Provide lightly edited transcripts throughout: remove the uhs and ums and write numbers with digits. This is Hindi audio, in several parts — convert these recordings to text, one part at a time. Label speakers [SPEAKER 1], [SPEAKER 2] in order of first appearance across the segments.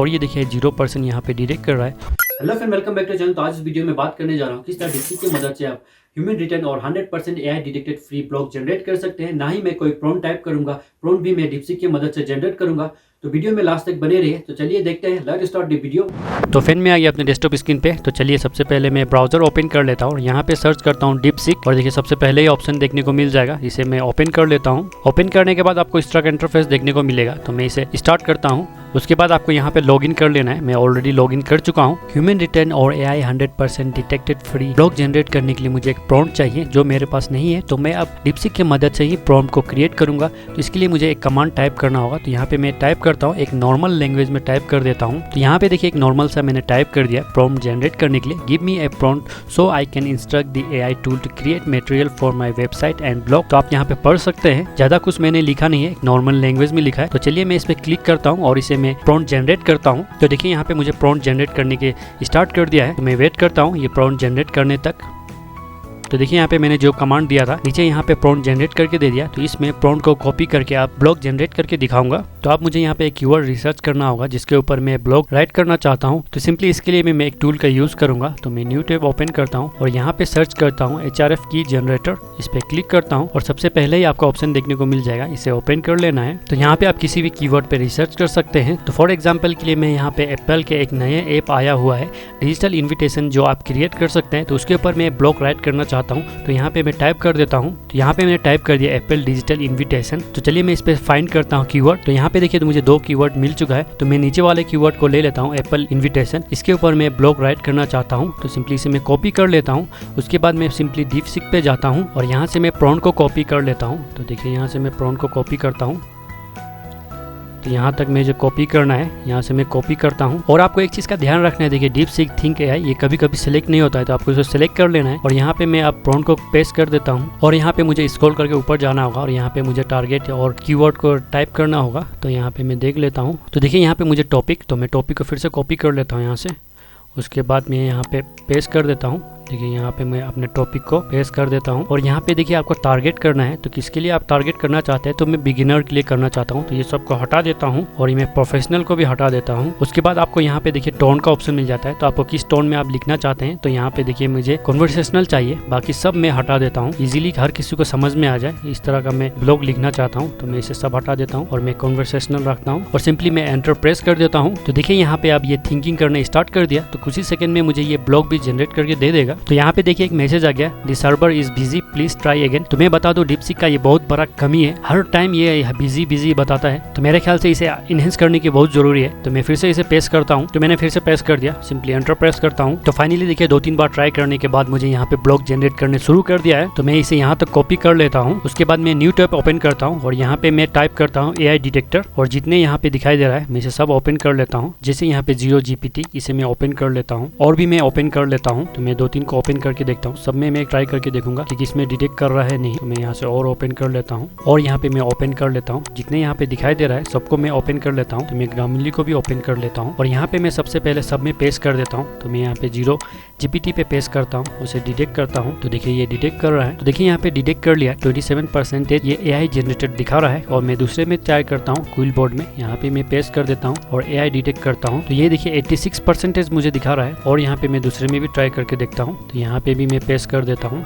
[SPEAKER 1] और ये देखिए 0% यहाँ पे डिटेक्ट कर रहा है।
[SPEAKER 2] Hello friend, welcome back to channel. तो आज इस वीडियो में बात करने जा रहा हूँ किस तरह DeepSeek की मदद से आप ह्यूमन रिटन और 100% AI detected free blog generate कर सकते हैं। ना ही मैं कोई प्रॉम्प्ट टाइप करूंगा, प्रॉम्प्ट भी मैं DeepSeek की मदद से जनरेट करूंगा। तो वीडियो में लास्ट तक बने रहिए। तो चलिए देखते हैं, लेट्स स्टार्ट द वीडियो।
[SPEAKER 1] तो फ्रेंड मैं आ गया अपने डेस्कटॉप स्क्रीन पे। तो चलिए सबसे पहले मैं ब्राउजर ओपन कर लेता हूँ और यहाँ पे सर्च करता हूँ DeepSeek और देखिए सबसे पहले ही ऑप्शन देखने को मिल जाएगा। इसे मैं ओपन कर लेता हूँ। ओपन करने के बाद आपको इस तरह का इंटरफेस देखने को मिलेगा। तो मैं इसे स्टार्ट करता हूँ। उसके बाद आपको यहाँ पे लॉगिन कर लेना है। मैं ऑलरेडी लॉगिन कर चुका हूँ। ह्यूमन रिटर्न और AI 100% detected free blog generate करने के लिए मुझे एक प्रॉम्प्ट चाहिए जो मेरे पास नहीं है। तो मैं अब DeepSeek की मदद से ही प्रॉम्प्ट को क्रिएट करूंगा। तो इसके लिए मुझे एक कमांड टाइप करना होगा। तो यहाँ पे मैं टाइप करता हूँ, एक नॉर्मल लैंग्वेज में टाइप कर देता हूँ। तो यहाँ पे देखिए एक नॉर्मल सा मैंने टाइप कर दिया प्रॉम्प्ट जनरेट करने के लिए। Give me a prompt so I can instruct the AI tool to create material for my website and blog. तो आप यहाँ पे पढ़ सकते हैं, ज्यादा कुछ मैंने लिखा नहीं है, एक नॉर्मल लैंग्वेज में लिखा है। तो चलिए मैं इस पे क्लिक करता हूँ और इसे मैं प्रॉम्प्ट जनरेट करता हूँ। तो देखिए यहाँ पे मुझे प्रॉम्प्ट जनरेट करने के स्टार्ट कर दिया है। तो मैं वेट करता हूँ ये प्रॉम्प्ट जनरेट करने तक। तो देखिए यहाँ पे मैंने जो कमांड दिया था नीचे यहाँ पे प्रॉम्प्ट जनरेट करके दे दिया। तो इसमें प्रॉम्प्ट को कॉपी करके आप ब्लॉग जनरेट करके दिखाऊंगा। तो आप मुझे यहाँ पे एक कीवर्ड रिसर्च करना होगा जिसके ऊपर मैं ब्लॉग राइट करना चाहता हूँ। तो सिंपली इसके लिए मैं एक टूल का यूज करूंगा। तो मैं न्यू टैब ओपन करता हूँ और यहाँ पे सर्च करता हूँ HRF की जनरेटर। इस पे क्लिक करता हूँ और सबसे पहले ही आपको ऑप्शन देखने को मिल जाएगा, इसे ओपन कर लेना है। तो यहाँ पे आप किसी भी कीवर्ड पे रिसर्च कर सकते हैं। तो फॉर एग्जाम्पल के लिए मैं यहाँ पे एप्पल के एक नए ऐप आया हुआ है डिजिटल इन्विटेशन जो आप क्रिएट कर सकते हैं। तो उसके ऊपर मैं ब्लॉग राइट करना चाहता हूँ। तो यहाँ पे मैं टाइप कर देता हूँ। तो यहाँ पे मैंने टाइप कर दिया एप्पल डिजिटल इन्विटेशन। तो चलिए मैं इस पे फाइंड करता हूँ कीवर्ड। तो यहाँ पे देखिए तो मुझे 2 कीवर्ड मिल चुका है। तो मैं नीचे वाले कीवर्ड को ले लेता हूँ एप्पल इन्विटेशन। इसके ऊपर मैं ब्लॉग राइट करना चाहता हूँ। तो सिंपली इसे मैं कॉपी कर लेता हूँ। उसके बाद मैं सिंपली DeepSeek पे जाता हूँ और यहाँ से मैं प्रॉम्प्ट को कॉपी कर लेता हूँ। तो देखिए यहाँ से मैं प्रॉम्प्ट को कॉपी करता हूँ। तो यहाँ तक मुझे कॉपी करना है, यहाँ से मैं कॉपी करता हूँ। और आपको एक चीज़ का ध्यान रखना है, देखिए DeepSeek Think AI ये कभी कभी सिलेक्ट नहीं होता है। तो आपको इसे सिलेक्ट कर लेना है और यहाँ पे मैं अब प्रॉम्प्ट को पेस्ट कर देता हूँ और यहाँ पे मुझे स्क्रॉल करके ऊपर जाना होगा और यहाँ पे मुझे टारगेट और कीवर्ड को टाइप करना होगा। तो यहाँ पे मैं देख लेता हूँ। तो देखिए यहाँ पे मुझे टॉपिक, तो मैं टॉपिक को फिर से कॉपी कर लेता हूँ यहाँ से। उसके बाद मैं यहाँ पे पेस्ट कर देता हूँ। देखिए यहाँ पे मैं अपने टॉपिक को पेस्ट कर देता हूँ और यहाँ पे देखिए आपको टारगेट करना है। तो किसके लिए आप टारगेट करना चाहते हैं? तो मैं बिगिनर के लिए करना चाहता हूँ। तो ये सबको हटा देता हूँ और ये मैं प्रोफेशनल को भी हटा देता हूँ। उसके बाद आपको यहाँ पे देखिए टोन का ऑप्शन मिल जाता है। तो आपको किस टोन में आप लिखना चाहते हैं? तो यहाँ पे देखिए मुझे कन्वर्सेशनल चाहिए, बाकी सब मैं हटा देता हूँ। इजीली हर किसी को समझ में आ जाए इस तरह का मैं ब्लॉग लिखना चाहता हूँ। तो मैं इसे सब हटा देता हूँ और मैं कन्वर्सेशनल रखता हूँ और सिंपली मैं एंटर प्रेस कर देता हूँ। तो देखिए यहाँ पे आप ये थिंकिंग करना स्टार्ट कर दिया। तो कुछ ही सेकंड में मुझे ये ब्लॉग भी जनरेट करके दे देगा। तो यहाँ पे देखिए मैसेज आ गया, the server is busy please try again. तो मैं बता दूं DeepSeek का ये बहुत बड़ा कमी है, हर टाइम ये बिजी बताता है। तो मेरे ख्याल से इसे इनहेंस करने की बहुत जरूरी है। तो मैं फिर से इसे पेस्ट करता हूँ। तो मैंने फिर से पेस्ट कर दिया, सिंपली एंटर प्रेस करता हूँ। तो फाइनली देखिए 2-3 बार ट्राई करने के बाद मुझे यहाँ पे ब्लॉग जनरेट करने शुरू कर दिया है। तो मैं इसे यहाँ तक कॉपी कर लेता हूँ। उसके बाद मैं न्यू टैब ओपन करता हूँ और यहाँ पे मैं टाइप करता हूँ AI डिटेक्टर और जितने यहाँ पे दिखाई दे रहा है मैं इसे सब ओपन कर लेता हूँ। जैसे यहाँ पे 0 GPT इसे मैं ओपन कर लेता हूँ और भी मैं ओपन कर लेता हूँ। तो मैं 2-3 को ओपन करके देखता हूँ, सब में मैं ट्राई करके देखूंगा कि किसमें डिटेक्ट कर रहा है नहीं। तो मैं यहाँ से और ओपन कर लेता हूँ और यहाँ पे मैं ओपन कर लेता हूँ। जितने यहाँ पे दिखाई दे रहा है सबको मैं ओपन कर लेता हूँ। तो मैं ग्रामरली को भी ओपन कर लेता हूँ और यहाँ पे मैं सबसे पहले सब में पेस्ट कर देता हूँ। तो मैं यहाँ पे 0 GPT पे पेस्ट करता हूँ, उसे डिटेक्ट करता हूँ। तो देखिए ये डिटेक्ट कर रहा है। तो देखिए यहाँ पे डिटेक्ट कर लिया, 27% ये AI जनरेटेड दिखा रहा है। और मैं दूसरे में ट्राई करता हूँ क्विल बोर्ड में, यहाँ पे मैं पेस्ट कर देता हूँ और AI डिटेक्ट करता हूँ। तो ये देखिए 86% मुझे दिखा रहा है। और यहाँ पे मैं दूसरे में भी ट्राई करके देखता हूँ। तो यहाँ पे भी मैं पेस्ट कर देता हूँ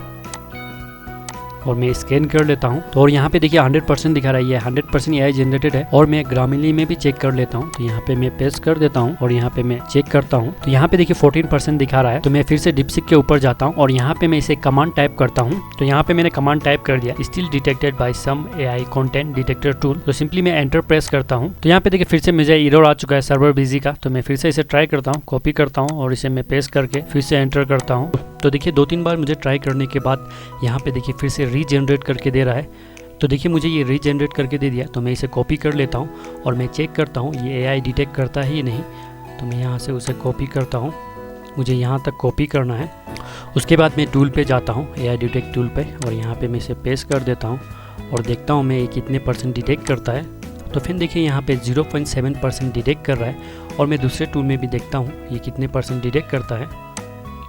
[SPEAKER 1] और मैं स्कैन कर लेता हूँ। तो और यहाँ पे देखिए 100% दिखा रहा है, ये 100% AI जनरेटेड है। और मैं ग्रामरली में भी चेक कर लेता हूँ। तो यहाँ पे मैं पेस्ट कर देता हूँ और यहाँ पे मैं चेक करता हूँ। तो यहाँ पे देखिए 14% दिखा रहा है। तो मैं फिर से DeepSeek के ऊपर जाता हूँ और यहाँ पे मैं इसे कमांड टाइप करता हूँ। तो यहाँ पे मैंने कमांड टाइप कर दिया, still detected by some AI content detector tool. तो सिंपली मैं एंटर प्रेस करता हूँ। तो यहाँ पे देखिए फिर से मुझे एरर आ चुका है सर्वर बिजी का। तो मैं फिर से इसे ट्राई करता हूँ, कॉपी करता हूँ और इसे मैं पेस्ट करके फिर से एंटर करता हूँ। तो देखिए 2-3 बार मुझे ट्राई करने के बाद यहाँ पे देखिए फिर से रीजनरेट करके दे रहा है। तो देखिए मुझे ये रीजनरेट करके दे दिया। तो मैं इसे कॉपी कर लेता हूँ और मैं चेक करता हूँ ये AI डिटेक्ट करता है या नहीं। तो मैं यहाँ से उसे कॉपी करता हूँ, मुझे यहाँ तक कॉपी करना है। उसके बाद मैं टूल पे जाता हूँ, AI डिटेक्ट टूल पे, और यहाँ पे मैं इसे पेस्ट कर देता हूँ और देखता हूँ मैं ये कितने % डिटेक्ट करता है। तो फिर देखिए यहाँ पे 0.7% डिटेक्ट कर रहा है। और मैं दूसरे टूल में भी देखता हूँ ये कितने % डिटेक्ट करता है।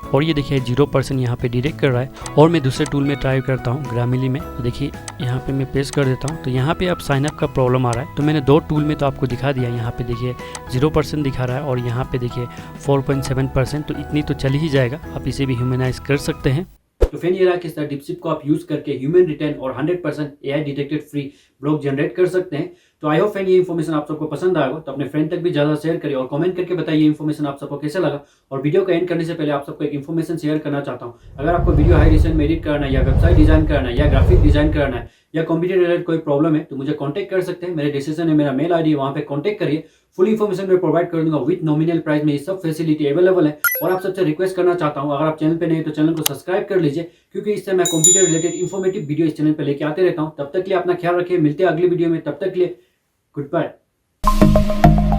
[SPEAKER 1] और ये देखिए 0% यहाँ पे डिटेक्ट कर रहा है। और मैं दूसरे टूल में ट्राई करता हूँ ग्रामली में, तो देखिए यहाँ पे मैं पेस्ट कर देता हूँ। तो यहाँ पे अब साइनअप का प्रॉब्लम आ रहा है। तो मैंने 2 टूल में तो आपको दिखा दिया, यहाँ पे देखिए 0% दिखा रहा है और यहाँ पे देखिए 4.7%। तो इतनी तो चल ही जाएगा, आप इसे भी ह्यूमनाइज कर सकते हैं।
[SPEAKER 2] तो फ्रेंड ये रहा किस तरह डिपसिक को आप यूज करके ह्यूमन रिटर्न और 100% AI detected free blog generate कर सकते हैं। तो आई होप फ्रेंड ये इन्फॉर्मेशन आप सबको पसंद आएगा, तो अपने फ्रेंड तक भी ज़्यादा शेयर करिए और कमेंट करके बताइए ये इन्फॉर्मेशन आप सबको कैसा लगा। और वीडियो का एंड करने से पहले आप सबको एक इन्फॉर्मेशन शेयर करना चाहता हूँ। अगर आपको वीडियो हाई रेजोल्यूशन में एडिट करना है या वेबसाइट डिजाइन करना है या ग्राफिक डिजाइन करना है या कंप्यूटर रिलेटेड कोई प्रॉब्लम है तो मुझे कॉन्टैक्ट कर सकते हैं। मेरे डिस्क्रिप्शन में मेरा मेल आईडी है, वहाँ पे कॉन्टैक्ट करिए। फुल इन्फॉर्मेशन मैं प्रोवाइड कर दूंगा विद नॉमिनल प्राइस में। ये सब फैसिलिटी अवेलेबल है। और आप सबसे रिक्वेस्ट करना चाहता हूँ, अगर आप चैनल पे नहीं तो चैनल को सब्सक्राइब कर लीजिए, क्योंकि इससे मैं कंप्यूटर रिलेटेड इन्फॉर्मेटिव वीडियो इस चैनल पे लेके आते रहता हूँ। तब तक के लिए अपना ख्याल रखिए, मिलते हैं अगली वीडियो में। तब तक के लिए गुड बाय।